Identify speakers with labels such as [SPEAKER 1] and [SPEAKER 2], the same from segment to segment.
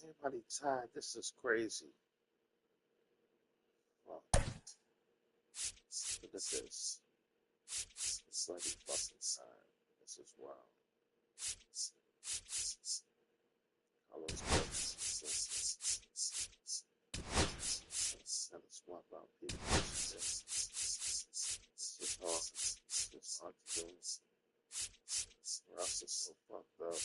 [SPEAKER 1] Everybody tired. This is crazy. Well, look at this. It's like a fucking sign. This is wild. Colors good. Let's swap out people. It's just hard. It's just hard to do. Or else it's so fucked up.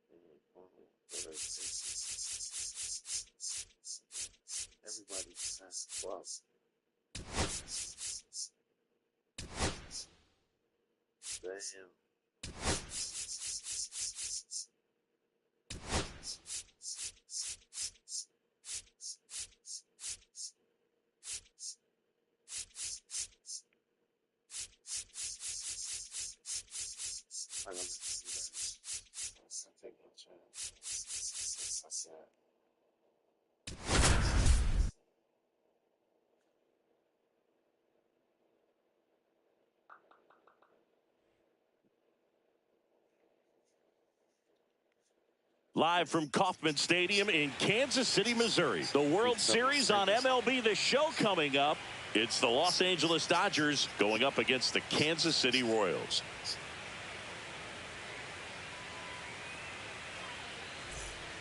[SPEAKER 1] Shane Holton. Everybody has plus. Damn. I'm gonna see that. I'm taking a chance. That's that.
[SPEAKER 2] Live from Kauffman Stadium in Kansas City, Missouri. The World Series on MLB The Show coming up. It's the Los Angeles Dodgers going up against the Kansas City Royals.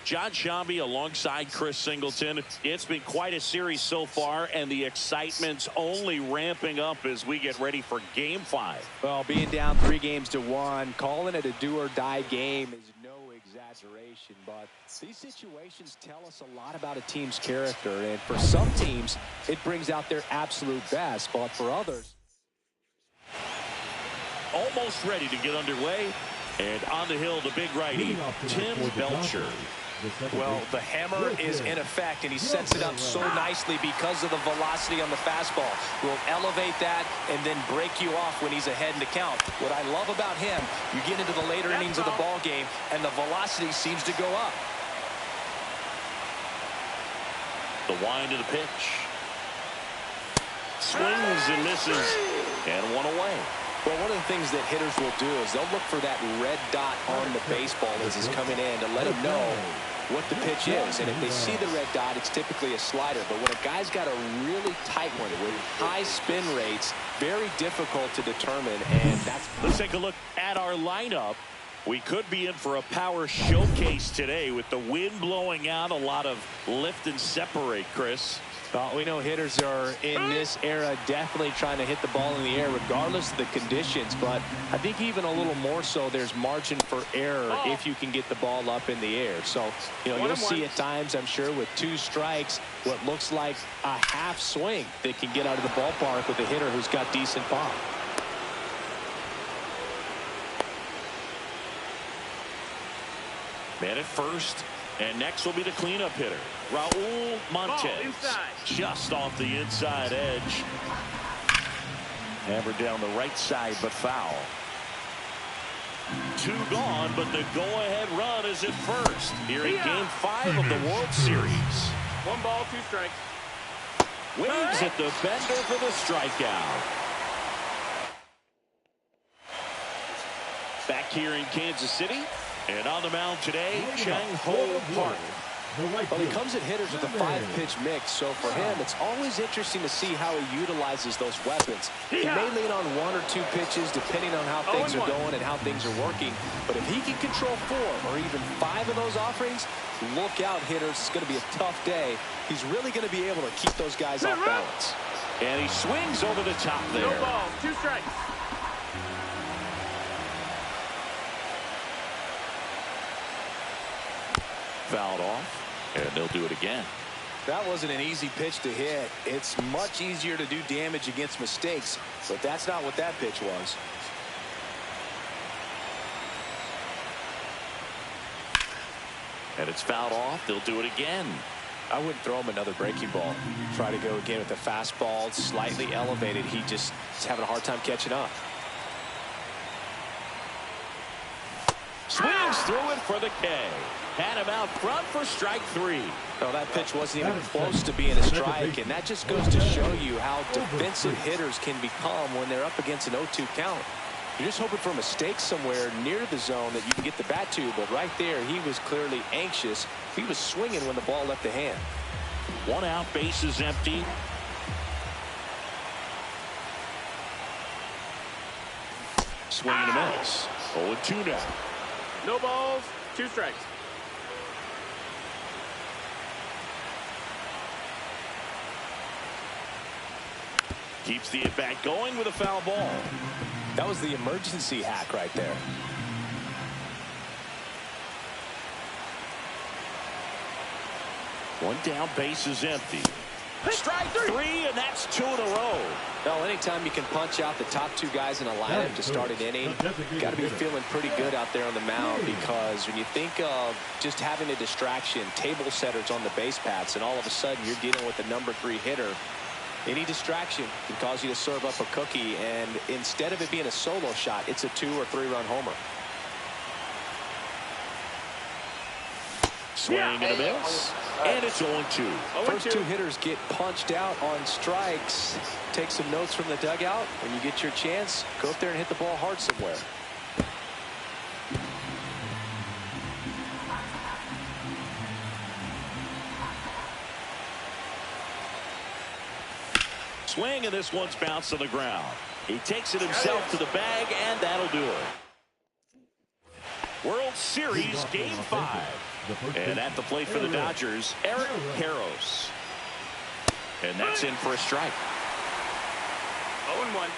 [SPEAKER 2] John Shambi alongside Chris Singleton. It's been quite a series so far, and the excitement's only ramping up as we get ready for Game 5.
[SPEAKER 3] Well, being down 3-1, calling it a do-or-die game is no exaggeration, but these situations tell us a lot about a team's character, and for some teams, it brings out their absolute best, but for others...
[SPEAKER 2] Almost ready to get underway, and on the hill, the big righty, Tim Belcher.
[SPEAKER 3] Well, the hammer is in effect, and he sets it up so nicely because of the velocity on the fastball. Will elevate that and then break you off when he's ahead in the count. What I love about him, you get into the later innings of the ball game, and the velocity seems to go up.
[SPEAKER 2] The wind of the pitch. Swings and misses, and one away.
[SPEAKER 3] Well, one of the things that hitters will do is they'll look for that red dot on the baseball as it's coming in to let them know what the pitch is. And if they see the red dot, it's typically a slider. But when a guy's got a really tight one with high spin rates, very difficult to determine. And that's...
[SPEAKER 2] Let's take a look at our lineup. We could be in for a power showcase today with the wind blowing out, a lot of lift and separate, Chris.
[SPEAKER 3] Well, we know hitters are in this era definitely trying to hit the ball in the air regardless of the conditions, but I think even a little more so there's margin for error if you can get the ball up in the air. So, you know, you'll see at times, I'm sure, with 2 strikes, what looks like a half swing that can get out of the ballpark with a hitter who's got decent pop.
[SPEAKER 2] Man at first, and next will be the cleanup hitter, Raul Montes. Just off the inside edge. Hammered down the right side, but foul. 2 gone, but the go-ahead run is at first here in Game 5 of the World Series.
[SPEAKER 4] 1 ball, 2 strikes.
[SPEAKER 2] Waves at the bender for the strikeout. Back here in Kansas City, and on the mound today, Chang-Ho Park.
[SPEAKER 3] Well, he comes at hitters with a 5-pitch mix, so for him, it's always interesting to see how he utilizes those weapons. He may lean on 1 or 2 pitches, depending on how things are going and how things are working. But if he can control 4 or even 5 of those offerings, look out, hitters. It's going to be a tough day. He's really going to be able to keep those guys off balance.
[SPEAKER 2] And he swings over the top there.
[SPEAKER 4] No ball, 2 strikes.
[SPEAKER 2] Fouled off. And they'll do it again.
[SPEAKER 3] That wasn't an easy pitch to hit. It's much easier to do damage against mistakes, but that's not what that pitch was.
[SPEAKER 2] And it's fouled off. They'll do it again.
[SPEAKER 3] I wouldn't throw him another breaking ball. Try to go again with the fastball, slightly elevated. He just is having a hard time catching up.
[SPEAKER 2] Swings through it for the K. Had him out front for strike 3.
[SPEAKER 3] Well, that pitch wasn't even close to being a strike, and that just goes to show you how defensive hitters can become when they're up against an 0-2 count. You're just hoping for a mistake somewhere near the zone that you can get the bat to, but right there, he was clearly anxious. He was swinging when the ball left the hand.
[SPEAKER 2] 1 out, base is empty. Swing and a miss. 0-2 now.
[SPEAKER 4] No balls, 2 strikes.
[SPEAKER 2] Keeps the at-bat going with a foul ball.
[SPEAKER 3] That was the emergency hack right there.
[SPEAKER 2] One down, base is empty. Strike 3, and that's 2 in a row.
[SPEAKER 3] Well, anytime you can punch out the top 2 guys in a lineup to start an inning, you got to be feeling pretty good out there on the mound, because when you think of just having a distraction, table setters on the base paths, and all of a sudden you're dealing with a number 3 hitter, any distraction can cause you to serve up a cookie, and instead of it being a solo shot, it's a 2 or 3 run homer.
[SPEAKER 2] Swing and a miss, and it's 0-2.
[SPEAKER 3] First 2 hitters get punched out on strikes. Take some notes from the dugout. When you get your chance, go up there and hit the ball hard somewhere.
[SPEAKER 2] Swing, and this one's bounced to the ground. He takes it himself to the bag, and that'll do it. World Series Game 5. And at the plate for the Dodgers, Eric Karros. And that's in for a strike.
[SPEAKER 4] 0-1.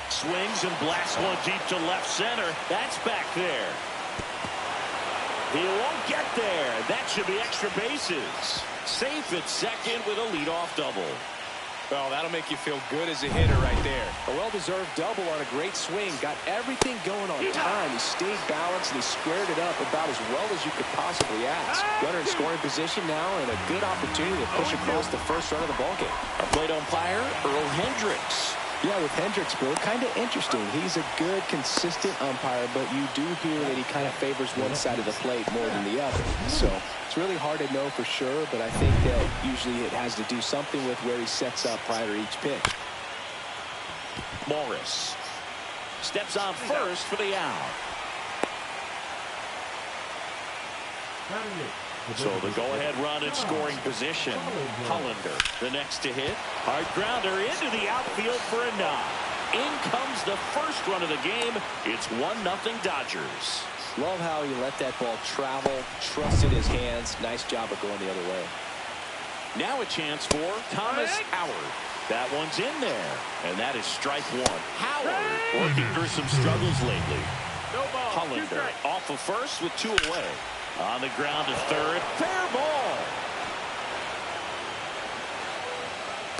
[SPEAKER 2] Swings and blasts one deep to left center. That's back there. He won't get there. That should be extra bases. Safe at second with a leadoff double.
[SPEAKER 3] Well, that'll make you feel good as a hitter right there. A well-deserved double on a great swing. Got everything going on time. He stayed balanced and he squared it up about as well as you could possibly ask. Runner in scoring position now, and a good opportunity to push across the first run of the ballgame.
[SPEAKER 2] Our plate umpire, Earl Hendricks.
[SPEAKER 3] Yeah, with Hendricks, Bill, kind of interesting. He's a good, consistent umpire, but you do hear that he kind of favors one side of the plate more than the other. So it's really hard to know for sure, but I think that usually it has to do something with where he sets up prior to each pitch.
[SPEAKER 2] Morris steps on first for the out. So the go-ahead run in scoring position. Hollander, the next to hit. Hard grounder into the outfield for a nod. In comes the first run of the game. It's 1-0 Dodgers.
[SPEAKER 3] Love how he let that ball travel, trusted his hands. Nice job of going the other way.
[SPEAKER 2] Now a chance for Thomas Howard. That one's in there, and that is strike 1. Howard working through some struggles lately.
[SPEAKER 4] No ball,
[SPEAKER 2] Hollander off of first with 2 away. On the ground to third. Fair ball.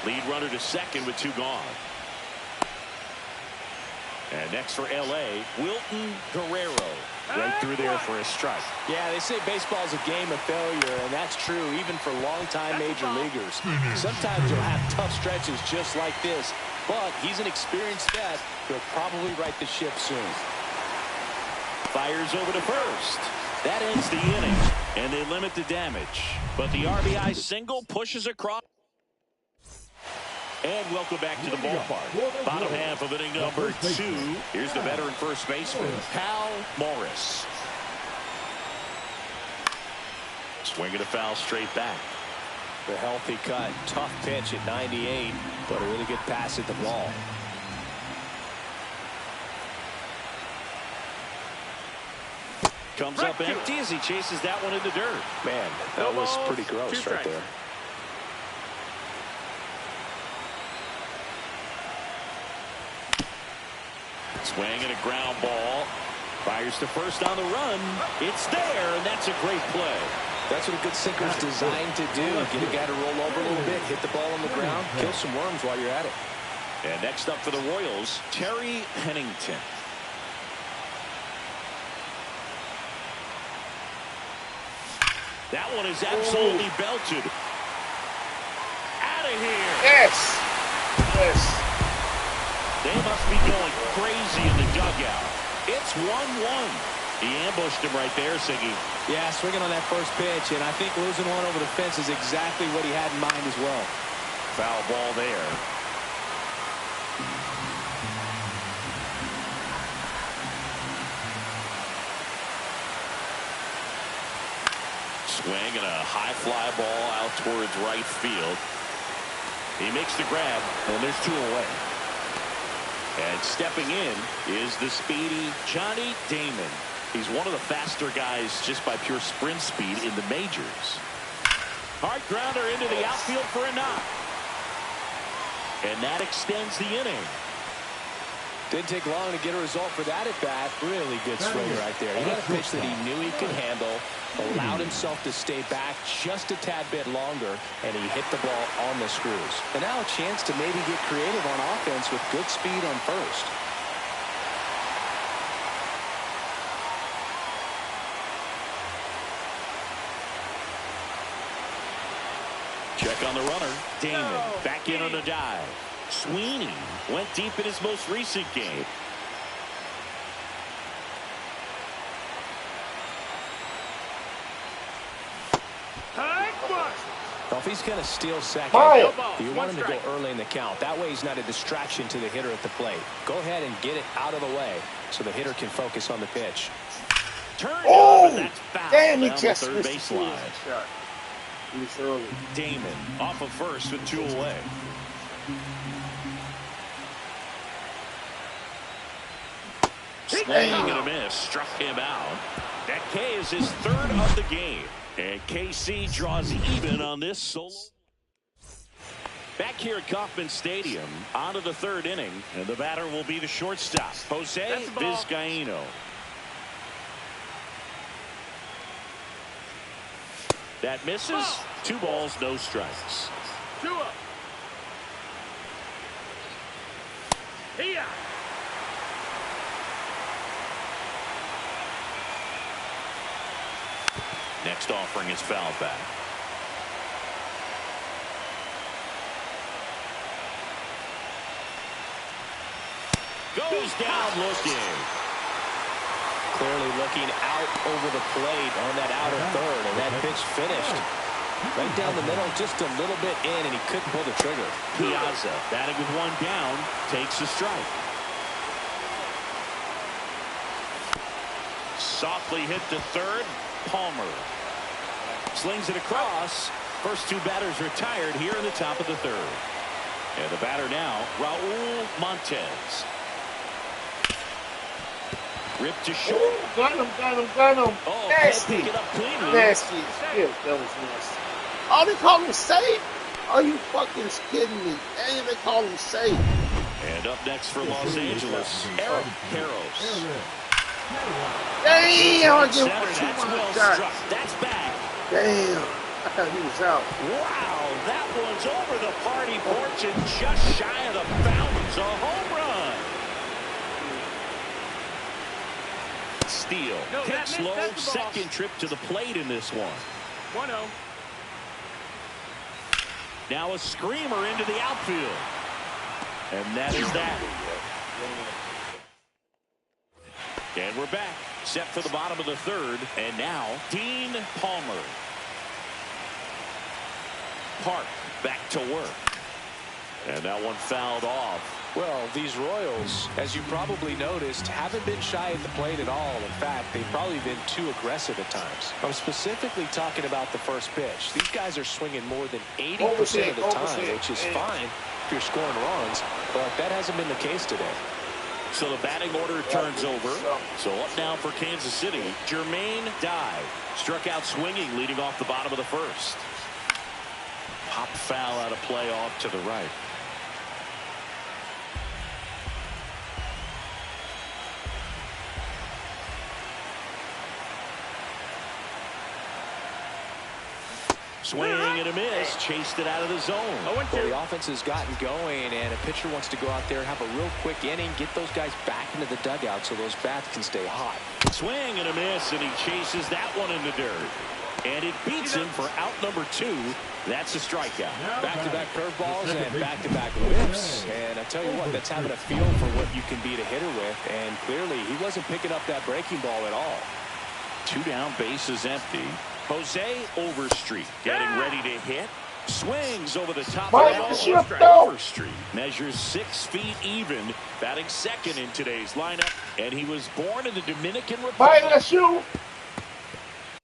[SPEAKER 2] Lead runner to second with 2 gone. And next for L.A., Wilton Guerrero. Right through there for a strike.
[SPEAKER 3] Yeah, they say baseball is a game of failure, and that's true even for longtime major leaguers. Sometimes you'll have tough stretches just like this, but he's an experienced vet. He'll probably right the ship soon.
[SPEAKER 2] Fires over to first. That ends the inning, and they limit the damage. But the RBI single pushes across. And welcome back to the ballpark. Bottom half of inning number 2. Here's the veteran first baseman, Hal Morris. Swinging a foul straight back.
[SPEAKER 3] The healthy cut. Tough pitch at 98, but a really good pass at the ball.
[SPEAKER 2] Comes up empty as he chases that one in the dirt.
[SPEAKER 3] Man, that was pretty gross right there.
[SPEAKER 2] Swing and a ground ball. Fires to first on the run. It's there, and that's a great play.
[SPEAKER 3] That's what a good sinker is designed to do. Get a guy to roll over a little bit, hit the ball on the ground, kill some worms while you're at it.
[SPEAKER 2] And next up for the Royals, Terry Pennington. That one is absolutely belted. Out of here.
[SPEAKER 1] Yes. Yes.
[SPEAKER 2] They must be going crazy in the dugout. It's 1-1. He ambushed him right there, Siggy.
[SPEAKER 3] Yeah, swinging on that first pitch, and I think losing one over the fence is exactly what he had in mind as well.
[SPEAKER 2] Foul ball there. Swing and a high fly ball out towards right field. He makes the grab, and there's 2 away. And stepping in is the speedy Johnny Damon. He's one of the faster guys just by pure sprint speed in the majors. Hard grounder into the outfield for a knock. And that extends the inning.
[SPEAKER 3] Didn't take long to get a result for that at bat. Really good swing right there. He had a pitch that he knew he could handle, allowed himself to stay back just a tad bit longer, and he hit the ball on the screws. And now a chance to maybe get creative on offense with good speed on first.
[SPEAKER 2] Check on the runner. Damon back in on a dive. Sweeney went deep in his most recent game.
[SPEAKER 3] Well, if he's going to steal second, you want him to go early in the count. That way he's not a distraction to the hitter at the plate. Go ahead and get it out of the way so the hitter can focus on the pitch.
[SPEAKER 1] Oh,
[SPEAKER 2] that's foul
[SPEAKER 1] damn, he
[SPEAKER 2] down
[SPEAKER 1] just
[SPEAKER 2] the third
[SPEAKER 1] missed
[SPEAKER 2] baseline. Damon off of first with 2 away. Swing and a miss, struck him out. That K is his 3rd of the game. And KC draws even on this solo. Back here at Kauffman Stadium, on to the 3rd inning, and the batter will be the shortstop, Jose Vizcaino. That misses. 2 balls, no strikes.
[SPEAKER 4] 2 up. Here.
[SPEAKER 2] Next offering is fouled back. Goes down looking.
[SPEAKER 3] Clearly looking out over the plate on that outer third, and that pitch finished. Right down the middle, just a little bit in, and he couldn't pull the trigger.
[SPEAKER 2] Piazza, batting with 1 down, takes a strike. Softly hit to third. Palmer slings it across. First 2 batters retired here in the top of the 3rd. And the batter now, Raul Montez. Ripped to short.
[SPEAKER 1] Got him.
[SPEAKER 2] Oh,
[SPEAKER 1] Nasty.
[SPEAKER 2] pick it up cleanly.
[SPEAKER 1] Nasty. Yeah, that was nasty. Oh, they call him safe? Are you fucking kidding me? Damn, they call him safe.
[SPEAKER 2] And up next for Los Angeles, Eric Karros.
[SPEAKER 1] Damn, I give
[SPEAKER 2] Center, that's well
[SPEAKER 1] shot.
[SPEAKER 2] struck. That's back.
[SPEAKER 1] Damn, I thought he was out.
[SPEAKER 2] Wow, that one's over the party porch and just shy of the fountains. A home run. Steele hits low, second trip to the plate in this one.
[SPEAKER 4] 1-0.
[SPEAKER 2] Now a screamer into the outfield. And that is that. And we're back, set for the bottom of the 3rd. And now, Dean Palmer. Park back to work. And that one fouled off.
[SPEAKER 3] Well, these Royals, as you probably noticed, haven't been shy at the plate at all. In fact, they've probably been too aggressive at times. I'm specifically talking about the first pitch. These guys are swinging more than 80% of the time, which is fine if you're scoring runs, but that hasn't been the case today.
[SPEAKER 2] So the batting order turns over. So up now for Kansas City, Jermaine Dye. Struck out swinging, leading off the bottom of the 1st. Pop foul out of play off to the right. Swing and a miss. Chased it out of the zone.
[SPEAKER 3] Well, the offense has gotten going, and a pitcher wants to go out there, have a real quick inning, get those guys back into the dugout so those bats can stay hot.
[SPEAKER 2] Swing and a miss, and he chases that one in the dirt. And it beats him for out number 2. That's a strikeout.
[SPEAKER 3] Back-to-back curveballs and back-to-back whips. And I tell you what, that's having a feel for what you can beat a hitter with. And clearly, he wasn't picking up that breaking ball at all.
[SPEAKER 2] 2 down, bases empty. Jose Overstreet getting ready to hit. Swings over the top of the ball. Overstreet measures 6 feet even, batting second in today's lineup. And he was born in the Dominican Republic.
[SPEAKER 1] Bite the shoe.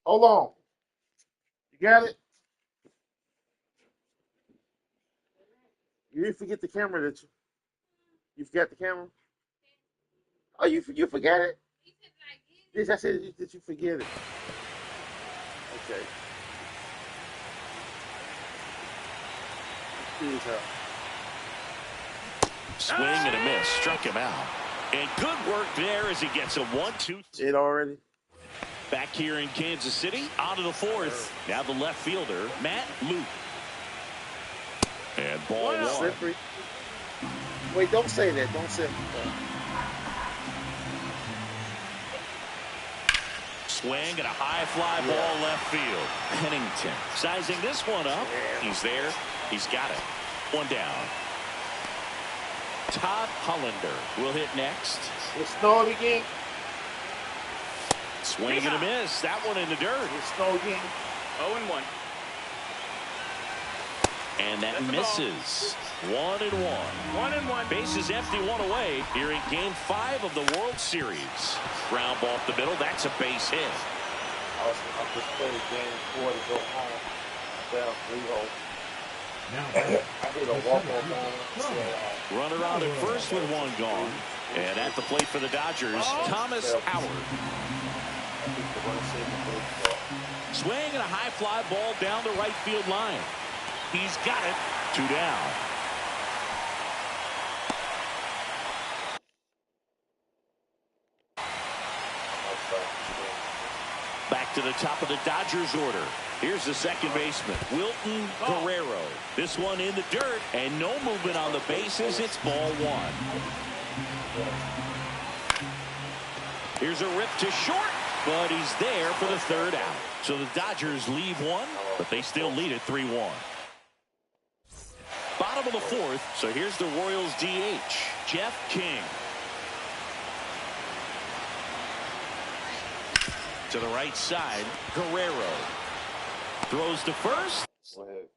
[SPEAKER 1] Hold on. You got it? You didn't forget the camera, did you? You forgot the camera? Oh, you forgot it? Yes, I said, did you forget it? Okay.
[SPEAKER 2] Swing and a miss, struck him out. And good work there as he gets a 1-2.
[SPEAKER 1] It already.
[SPEAKER 2] Back here in Kansas City, on to the 4th. Now the left fielder, Matt Luke. And ball 1.
[SPEAKER 1] Slippery. Wait, don't say that. Don't say that.
[SPEAKER 2] Swing and a high fly ball left field. Pennington sizing this one up. He's there. He's got it. 1 down. Todd Hollander will hit next.
[SPEAKER 1] It snowed again.
[SPEAKER 2] Swing and a miss. That one in the dirt.
[SPEAKER 1] It snowed again.
[SPEAKER 4] 0-1.
[SPEAKER 2] And that misses. 1-1.
[SPEAKER 4] 1-1.
[SPEAKER 2] Bases empty, 1 away here in Game 5 of the World Series. Ground ball up the middle. That's a base hit.
[SPEAKER 1] I just played Game 4 to go home. Down 3-0. I did a walk-off home.
[SPEAKER 2] Runner out at first with 1 gone. And at the plate for the Dodgers, Thomas Howard. Swing and a high fly ball down the right field line. He's got it. 2 down. Back to the top of the Dodgers order. Here's the second baseman, Wilton Guerrero. This one in the dirt, and no movement on the bases. It's ball 1. Here's a rip to short, but he's there for the 3rd out. So the Dodgers leave 1, but they still lead it 3-1. Bottom of the 4th, so here's the Royals DH, Jeff King. To the right side, Guerrero throws to first.
[SPEAKER 1] Go ahead.